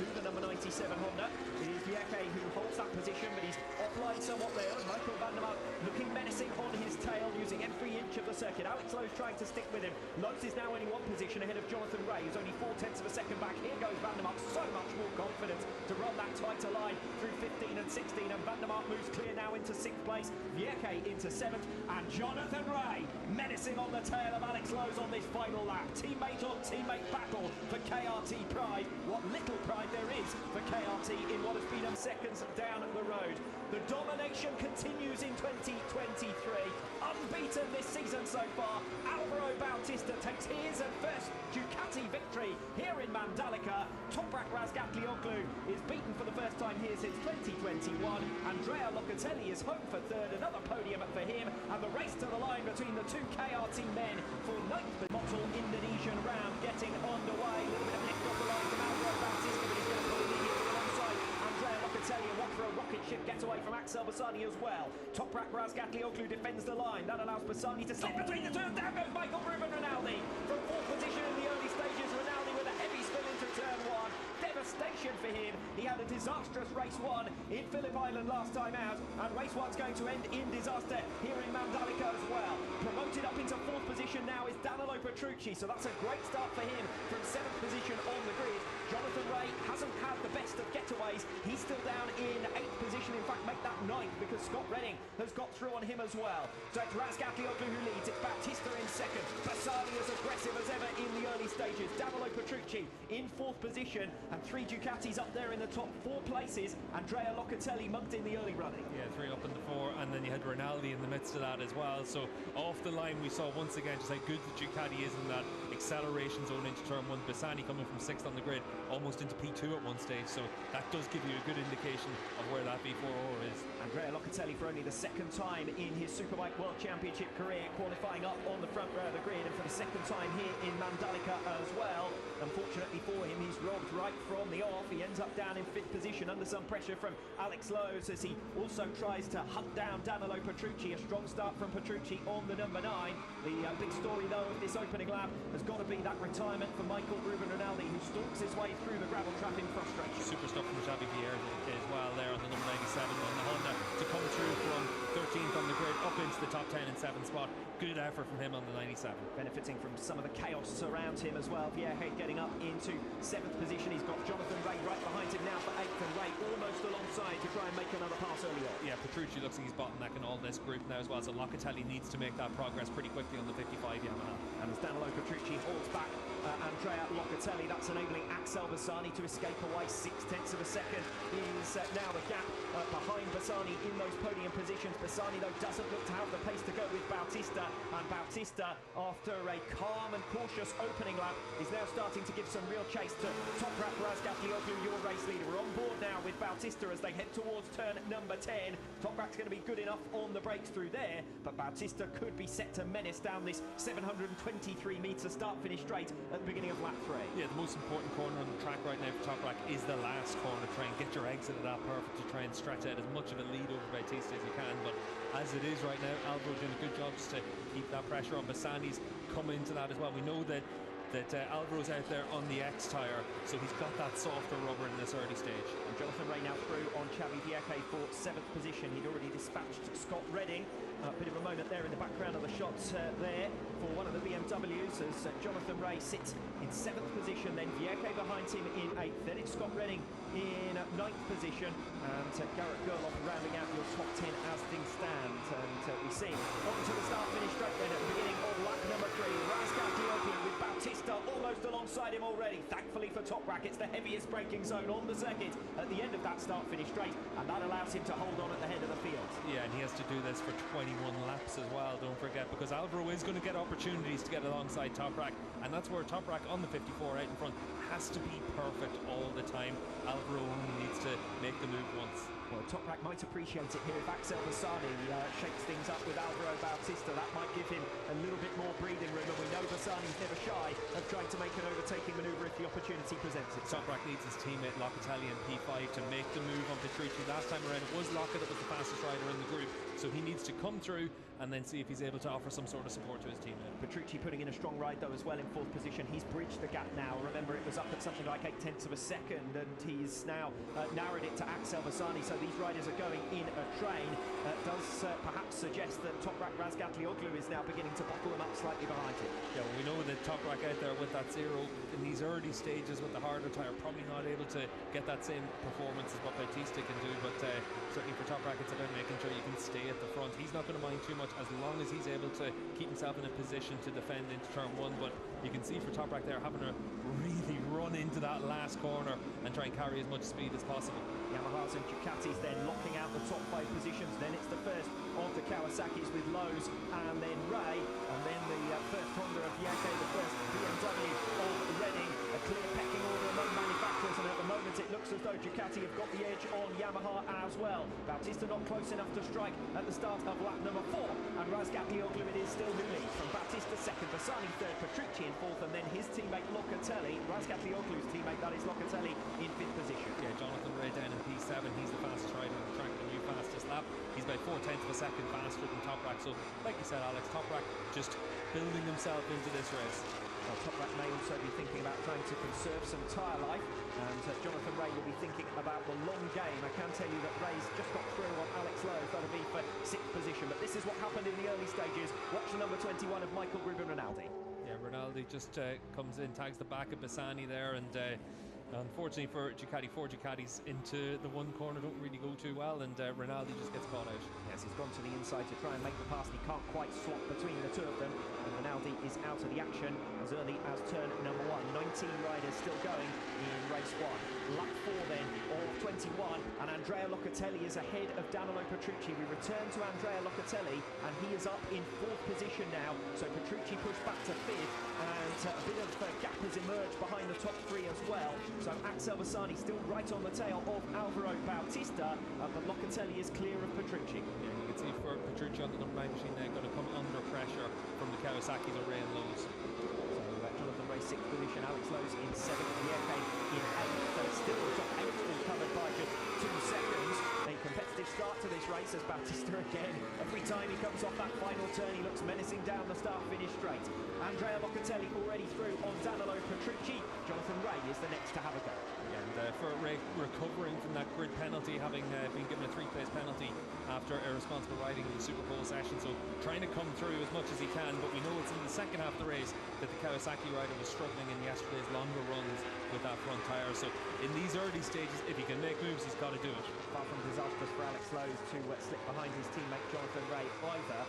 to the number 97 Honda. It is Vieke who holds that position, but he's offline somewhat there. Michael van der Mark looking menacing on his tail, using every inch of the circuit. Alex Lowe's trying to stick with him. Lowe's is now only one position ahead of Jonathan Ray, who's only 0.4 of a second back. Here goes van der Mark, so much more confidence to run that tighter line through 15 and 16, and van der Mark moves clear now into 6th place. Vieke into 7th, and Jonathan Ray menacing on the tail of Alex Lowe's on this final lap. Teammate on teammate battle for KRT pride. What little pride there is for KRT in what has been seconds down the road. The domination continues in 2023. Unbeaten this season so far. Alvaro Bautista takes his first Ducati victory here in Mandalika. Toprak Razgatlıoğlu is beaten for the first time here since 2021. Andrea Locatelli is home for third, another podium for him, and the race to the line between the two KRT men for 9th Model Indonesian round getting underway. A little bit of lift off the line from Alvaro Bautista, but he's going to pull immediately alongside Andrea Locatelli, and one for a rocket ship getaway from Axel Bassani as well. Toprak Razgatlıoğlu defends the line. That allows Bassani to slip between the two. Down goes Michael Ruben Rinaldi from 4th position in the early stages. Rinaldi with a heavy spill into turn 1. Devastation for him. He had a disastrous race 1 in Phillip Island last time out, and race 1's going to end in disaster here in Mandalika as well. Promoted up into 4th position now is Danilo Petrucci, so that's a great start for him from 7th position on the grid. Jonathan Ray hasn't had the best of getaways. He's still down in 8th position, in fact make that 9th because Scott Redding has got through on him as well. So it's Razgatlıoğlu who leads, it's Bautista in 2nd, Bassani as aggressive as ever in the early stages, Danilo Petrucci in 4th position, and 3 Ducatis up there in the top 4 places. Andrea Locatelli mugged in the early running. Yeah, 3 up in the 4, and then you had Rinaldi in the midst of that as well. So off the line we saw once again just how good the Ducati is in that acceleration zone into turn 1. Bassani coming from 6th on the grid, almost into P2 at one stage, so that does give you a good indication of where that V4R is. Andrea Locatelli for only the 2nd time in his Superbike World Championship career, qualifying up on the front row of the grid, and for the 2nd time here in Mandalika as well. Unfortunately for him, he's robbed right from the off. He ends up down in 5th position under some pressure from Alex Lowe's as he also tries to hunt down Danilo Petrucci. A strong start from Petrucci on the number 9. The big story though of this opening lap has got to be that retirement for Michael Ruben Rinaldi, who stalks his way through the gravel trap in frustration. Super stuff from Xavi Vieira as well there on the number 97 on the Honda to come through from 13th on the grid up into the top 10 and 7th spot. Good effort from him on the 97. Benefiting from some of the chaos around him as well. Vieira getting up into 7th position. He's got Jonathan Ray right behind him now for 8th, and Ray almost alongside to try and make another pass early on. Yeah, Petrucci looks like he's bottlenecking all this group now as well, so Locatelli needs to make that progress pretty quickly on the 55 Yamaha. And as Danilo Petrucci holds back Andrea Locatelli, that's enabling Axel Bassani to escape away. 0.6 of a second is now the gap behind Bassani in those podium positions. Bassani though doesn't look to have the pace to go with Bautista, and Bautista, after a calm and cautious opening lap, is now starting to give some real chase to Toprak Razgatlıoğlu, your race leader. We're on board now with Bautista as they head towards turn number 10. Toprak's going to be good enough on the brakes through there, but Bautista could be set to menace down this 723-metre start-finish straight at the beginning of lap 3. Yeah, the most important corner on the track right now for Toprak is the last corner. Try and get your exit at that perfect to try and stretch out as much of a lead over Bautista as you can, but as it is right now, Alvaro doing a good job just to keep that pressure on. Bassani's coming into that as well. We know that Alvaro's out there on the X tyre, so he's got that softer rubber in this early stage. And Jonathan Ray now through on Xavi Vieira for 7th position. He'd already dispatched Scott Redding. A bit of a moment there in the background of the shots there for one of the BMWs as Jonathan Ray sits in 7th position, then Vieira behind him in 8th, then it's Scott Redding in 9th position, and Garrett Gerloff rounding out your top 10 as things stand. And we see on to the start-finish straight then at the beginning of lap number 3. Razgatlıoğlu with Bautista almost alongside him already. Thankfully for Toprak, it's the heaviest braking zone on the circuit at the end of that start-finish straight, and that allows him to hold on at the head of the field. Yeah, and he has to do this for 21 laps as well, don't forget, because Alvaro is going to get opportunities to get alongside Toprak, and that's where Toprak on the 54 out in front has to be perfect all the time. Alvaro only needs to make the move once. Well, Toprak might appreciate it here if Axel Bassani shakes things up with Alvaro Bautista. That might give him a little bit more breathing room, and we know Bassani's never shy of trying to make an overtaking manoeuvre if the opportunity presents itself. Toprak needs his teammate Locatelli in P5 to make the move on Petrucci. Last time around it was Lockett that was the fastest rider in the group, so he needs to come through and then see if he's able to offer some sort of support to his teammate. Petrucci putting in a strong ride though as well in 4th position. He's bridged the gap now. Remember, it was up at something like 0.8 of a second, and he's now narrowed it to Axel Bassani. So these riders are going in a train. Does perhaps suggest that Toprak Razgatlıoğlu is now beginning to bottle them up slightly behind him. Yeah, well, we know that Toprak out there with that 0 in these early stages with the harder tyre, probably not able to get that same performance as what Bautista can do, but certainly for Toprak it's about making sure you can stay at the front. He's not going to mind too much as long as he's able to keep himself in a position to defend into turn 1, but you can see for Toprak there having to really run into that last corner and try and carry as much speed as possible. Yamahas and Ducatis then locking out the top 5 positions. Then it's the first of the Kawasaki's with Lowe's and then Ray, and then the first Honda of Yakke, the first BMW of Reading. A clear pecking order among manufacturers, and at the moment it looks as though Ducati have got the edge on Yamaha as well. Bautista not close enough to strike at the start of lap number 4, and Razgatlıoğlu it is still who leads. From Bautista 2nd, Bassani 3rd, Petrucci in 4th, and then his teammate Locatelli, Razgatlıoğlu's teammate, that is Locatelli, in 5th position. Yeah, Jonathan Ray down in P7, he's the fastest rider on the track, the new fastest lap. He's by 0.4 of a second faster than Toprak, so like you said, Alex, Toprak just building himself into this race. Well, Toprak may also be thinking about trying to conserve some tyre life, and Jonathan Ray will be thinking about the long game. I can tell you that Ray's just got through on Alex Lowe, that'll be for 6th position, but this is what happened in the early stages. Watch the number 21 of Michael Rinaldi. Yeah, Rinaldi just comes in, tags the back of Bassani there, and unfortunately for Ducati, 4 Ducatis into the one corner don't really go too well, and Rinaldi just gets caught out. Yes, he's gone to the inside to try and make the pass, and he can't quite slot between the two of them, and Rinaldi is out of the action as early as turn number 1. 19 riders still going in race 1. Lap 4 then of 21, and Andrea Locatelli is ahead of Danilo Petrucci. We return to Andrea Locatelli, and he is up in 4th position now, so Petrucci pushed back to 5th, and a bit of gap has emerged behind the top 3 as well. So Axel Bassani still right on the tail of Alvaro Bautista, but Locatelli is clear of Petrucci. Yeah, you can see for Petrucci on the number 9 machine there, going to come under pressure from the Kawasaki's or Ray and Lowe's. So Jonathan Ray 6th position, Alex Lowe's in 7th, Yakke in 8th, so still the top 8 all covered by just 2 seconds. A competitive start to this race as Bautista again, every time he comes off that final turn he looks menacing down the start-finish straight. Andrea Locatelli already through on Danilo Petrucci. Jonathan Ray is the next to have a go. And for Ray recovering from that grid penalty, having been given a 3-place penalty after irresponsible riding in the Super Bowl session, so trying to come through as much as he can, but we know it's in the second half of the race that the Kawasaki rider was struggling in yesterday's longer runs with that front tyre, so in these early stages, if he can make moves, he's got to do it. Far from disastrous for Alex Lowe to slip behind his teammate Jonathan Ray either,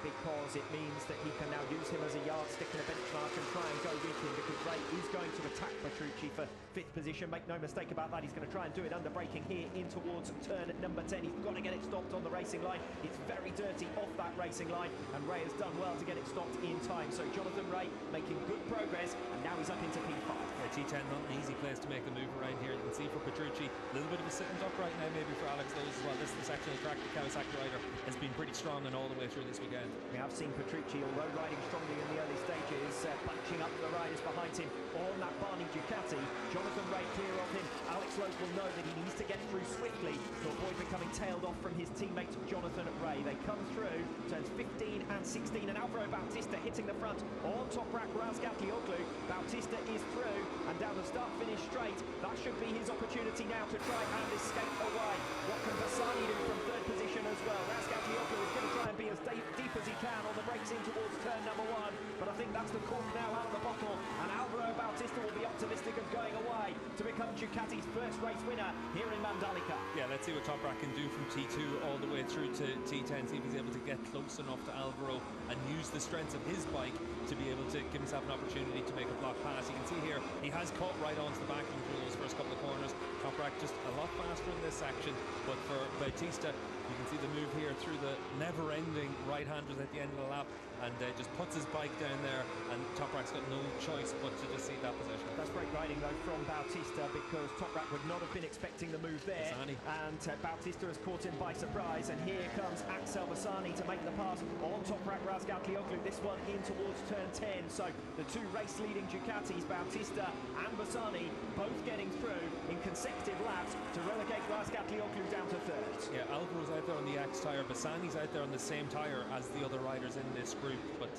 because it means that he can now use him as a yardstick and a benchmark and try and go with him, because Ray is going to attack Petrucci for 5th position. Make no mistake about that, he's going to try and do it under braking here in towards turn number 10. He's got to get it stopped on the racing line. It's very dirty off that racing line, and Ray has done well to get it stopped in time. So Jonathan Ray making good progress, and now he's up into P5. Yeah, T10 not an easy place to make the move around here. You can see for Petrucci, a little bit of a sitting duck right now, maybe for Alex Lowe as well. This is the section of the track the Kawasaki rider has been pretty strong and all the way through this weekend. We have seen Petrucci, although riding strongly in the early stages, bunching up the riders behind him on that Barney Ducati. Jonathan Ray clear of him. Alex Lowe will know that he needs to get through swiftly to avoid becoming tailed off from his teammate Jonathan Ray. They come through turns 15 and 16, and Alvaro Bautista hitting the front on Toprak Razgatlıoğlu. Bautista is through and down the start-finish straight. That should be his opportunity now to try and escape away. What can Bassani do from 3rd position as well? Razgatlıoğlu is going to try and be as deep as he can on the brakes in towards turn number 1, but I think that's the cork now out of the bottle, and Alvaro Bautista will be optimistic of going away to become Ducati's first race winner here in Mandalika. Yeah, let's see what Toprak can do from T2 all the way through to T10, see if he's able to get close enough to Alvaro and use the strengths of his bike to be able to give himself an opportunity to make a block pass. You can see here, he has caught right onto the backing through those first couple of corners. Toprak just a lot faster in this section, but for Bautista, you can see the move here through the never-ending right-handers at the end of the lap, and just puts his bike down there, and Toprak's got no choice but to just see that position. That's great riding though from Bautista, because Toprak would not have been expecting the move there, Bassani. and Bautista has caught him by surprise, and here comes Axel Bassani to make the pass on Toprak Razgatlıoğlu, this one in towards turn 10. So the two race-leading Ducatis, Bautista and Bassani, both getting through in consecutive laps to relegate Razgatlıoğlu down to 3rd. Yeah, Alvaro's out there on the X tyre. Bassani's out there on the same tyre as the other riders in this group, but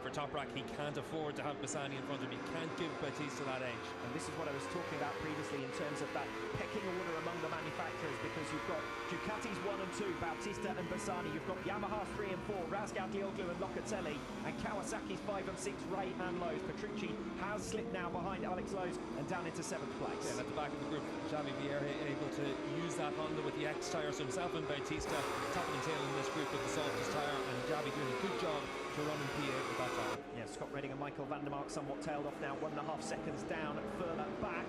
for Toprak, he can't afford to have Bassani in front of him. He can't give Bautista that edge. And this is what I was talking about previously in terms of that pecking order among the manufacturers, because you've got Ducati's 1 and 2, Bautista and Bassani. You've got Yamaha's 3 and 4, Razgatlıoğlu and Locatelli, and Kawasaki's 5 and 6, Ray and Lowe's. Petrucci has slipped now behind Alex Lowe's and down into 7th place. Yeah, at the back of the group, Xavi Vierge able to use that Honda with the X tyre, so himself and Bautista top and tail in this group with the softest tyre, and Xavi doing a good job to run in P8 with that tyre. Yeah, Scott Redding and Michael van der Mark somewhat tailed off now, 1.5 seconds down further back.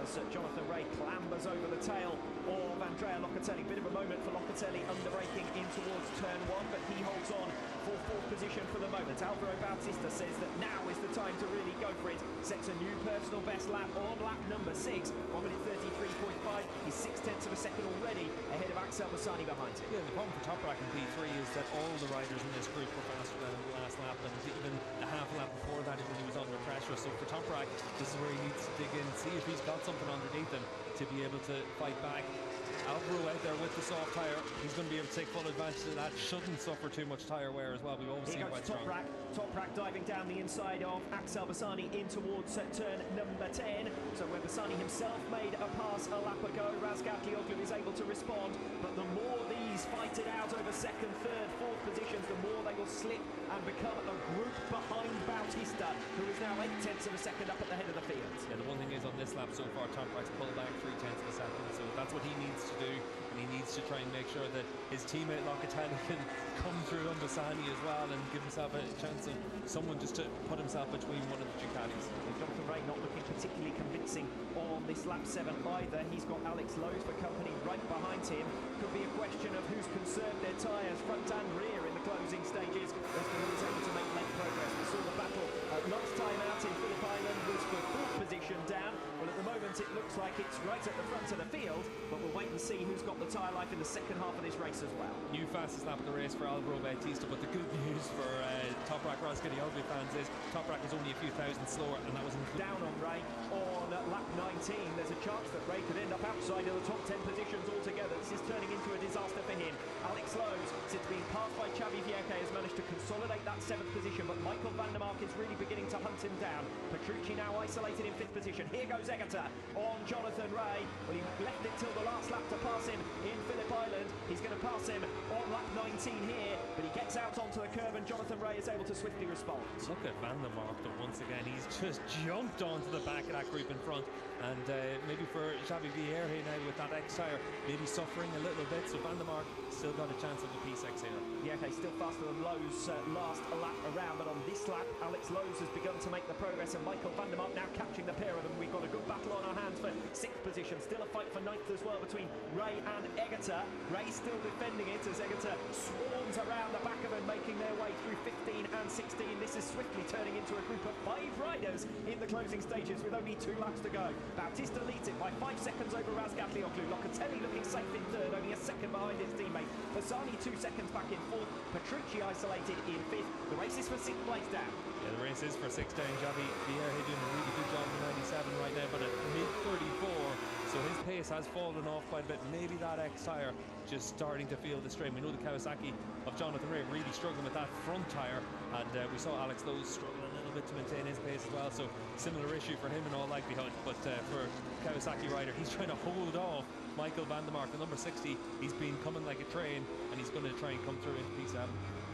So Jonathan Ray clambers over the tail of Andrea Locatelli. Bit of a moment for Locatelli, underbraking in towards turn 1, but he holds on for 4th position for the moment. Alvaro Bautista says that now is the time to really go for it. Sets a new personal best lap on lap number 6, 1 minute 33.5. He's 6/10 of a second already ahead of Axel Bassani behind him. Yeah, the problem for Toprak in P3 is that all the riders in this group were faster than the last lap, and even the half lap before that when he was under pressure. So for Toprak, this is where he needs to dig in, see if he's got something underneath him to be able to fight back. Alvaro out there with the soft tyre, he's going to be able to take full advantage of that. Shouldn't suffer too much tyre wear as well. We've always seen quite strong. Toprak diving down the inside of Axel Bassani in towards turn number 10. So where Bassani himself made a pass a lap ago, Razgatlıoğlu is able to respond. But the more these fight it out over 2nd, 3rd, 4th positions, the more they will slip and become a group behind Bautista, who is now 8/10 of a second up at the head of the field. Yeah, the one thing is on this lap so far, Toprak's pulled back 3/10 of a second, so that's what he needs to do, and he needs to try and make sure that his teammate Locatelli can come through on Bassani as well and give himself a chance of someone just to put himself between one of the Ducatis. Jonathan Ray not looking particularly convincing on this lap 7 either. He's got Alex Lowe's for company right behind him. Could be a question of who's conserved their tyres front and rear in the closing stages as to who is able to make late progress. We saw the battle at last time out in Phillip Island was for 4th position down. Well, at the moment it looks like it's right at the front of the field, but we'll wait and see who's got the tyre life in the second half of this race as well. New fastest lap of the race for Alvaro Bautista, but the good news for Toprak Razgatlıoğlu fans is Toprak was only a few thousand slower, and that was down on Ray on lap 19. There's a chance that Ray could end up outside of the top 10 positions altogether. This is turning into a disaster for him. Alex Lowe's, since being passed by Xavi Vierge, has managed to consolidate that 7th position, but Michael van der Mark is really beginning to hunt him down. Petrucci now isolated in 5th position. Here goes Egerter on Jonathan Ray. Well, he left it till the last lap to pass him in Phillip Island. He's going to pass him on lap 19 here, but he gets out onto the curve and Jonathan Ray is able to swiftly respond. Look at van der Mark though, once again. He's just jumped onto the back of that group in front, and maybe for Xavi Vierge now with that X tyre, maybe suffering a little bit, so van der Mark still got a chance of the P6 here. Yeah, okay, still faster than Lowe's last lap around, but on this lap, Alex Lowe's has begun to make the progress, and Michael van der Mark now catching the pair of them. We've got a good battle on our hands for 6th position. Still a fight for 9th as well between Ray and Egerter. Ray still defending it as Egerter swarms around the back of them, making their way through 15 and 16. This is swiftly turning into a group of 5 riders in the closing stages with only 2 laps to go. Bautista leads it by 5 seconds over Razgatlıoğlu. Locatelli looking safe in 3rd, only a second behind his teammate. Bassani 2 seconds back in 4th. Petrucci isolated in 5th. The race is for 6th place down. Yeah, the race is for 6th down. Xavi Vierge doing a really good job in 97 right now, but at mid-34, so his pace has fallen off quite a bit. Maybe that X tyre just starting to feel the strain. We know the Kawasaki of Jonathan Ray really struggling with that front tyre, and we saw Alex Lowe's struggling a little bit to maintain his pace as well, so similar issue for him in all likelihood. But for Kawasaki rider, he's trying to hold off Michael van der Mark, the number 60. He's been coming like a train, and he's going to try and come through into P7.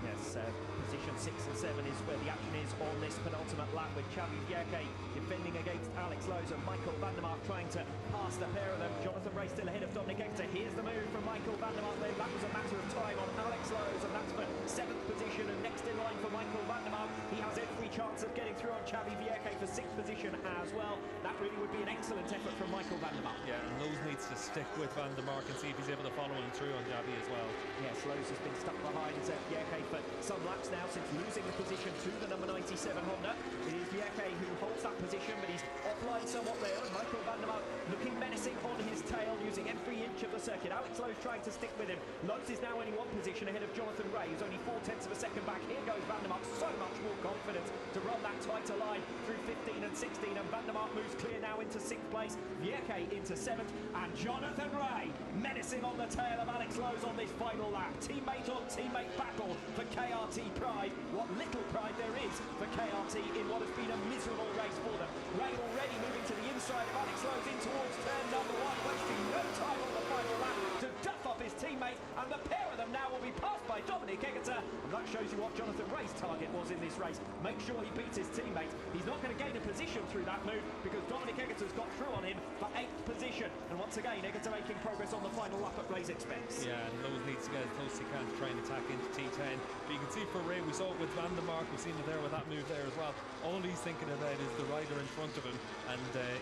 Yes, position 6 and 7 is where the action is on this penultimate lap, with Xavi Vierge defending against Alex Lowe's and Michael van der Mark trying to pass the pair of them. Jonathan Ray still ahead of Dominic Egerter. Here's the move from Michael van der Mark. Then that was a matter of time on Alex Lowe's, and that's for 7th position. And next in line for Michael van der Mark, he has every chance of getting through on Xavi Vierge for 6th position as well. That really would be an excellent effort from Michael van der Mark. Yeah, and Lowe's needs to stick with van der Mark and see if he's able to follow him through on Xavi as well. Yes, Lowe's has been stuck behind Vierge for some laps now since losing the position to the number 97 Honda. It is Vierge who holds that position, but he's offline somewhat there. Michael van der Mark looking menacing on his tail, using every inch inch of the circuit. Alex Lowe's trying to stick with him. Lowe's is now only one position ahead of Jonathan Ray, who's only 0.4 of a second back. Here goes Van der Mark, so much more confidence to run that tighter line through 15 and 16, and Van der Mark moves clear now into 6th place, Vierke into 7th, and Jonathan Ray menacing on the tail of Alex Lowe's on this final lap. Teammate on teammate battle for KRT pride. What little pride there is for KRT in what has been a miserable race for them. Ray already moving to the inside of Alex Lowe's in towards turn number 1, wasting no time on the final lap to duff off his teammate, and the pair of them now will be passed by Dominic Egerter, and that shows you what Jonathan Ray's target was in this race. Make sure he beats his teammate. He's not going to gain a position through that move because Dominic Egerter's got through on him for 8th position, and once again Egerter making progress on the final lap at Ray's expense. Yeah, and Lowe's needs to get as close as he can to try and attack into T10. But you can see for Ray, we saw it with Van der Mark, we've seen it there with that move there as well. All he's thinking about is the rider in front of him, and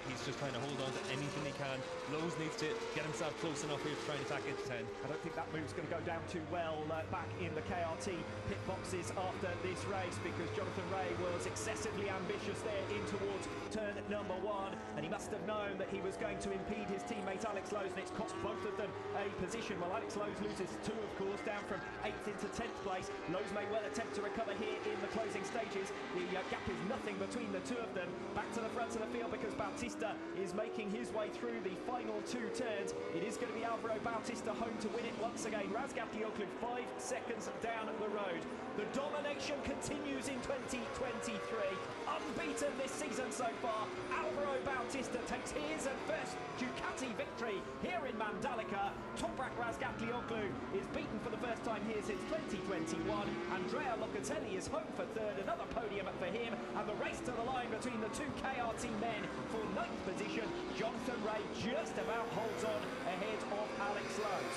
he's just trying to hold on to anything he can. Lowe's needs to get himself close enough here to try and attack into 10. I don't think that move's going to go down too well back in the KRT pit boxes after this race, because Jonathan Ray was excessively ambitious there in towards turn number 1, and he must have known that he was going to impede his teammate Alex Lowe's, and it's cost both of them a position. Well, Alex Lowe's loses 2, of course, down from 8th into 10th place. Lowe's may well attempt to recover here in the closing stages. The gap is nothing between the two of them. Back to the front of the field because Bautista is making his way through the final 2 turns. It is going to be Alvaro Bautista home to win it once again. Razgatlıoğlu 5 seconds down the road. The domination continues in 2023. Unbeaten this season so far. Alvaro Bautista takes his first Ducati victory here in Mandalika. Toprak Razgatlıoğlu is beaten for the first time here since 2021. Andrea Locatelli is home for 3rd, another podium for him, and the race to the line between the 2 KRT men for 9th position. Jonathan Ray just about holds on ahead of Alex Lowe.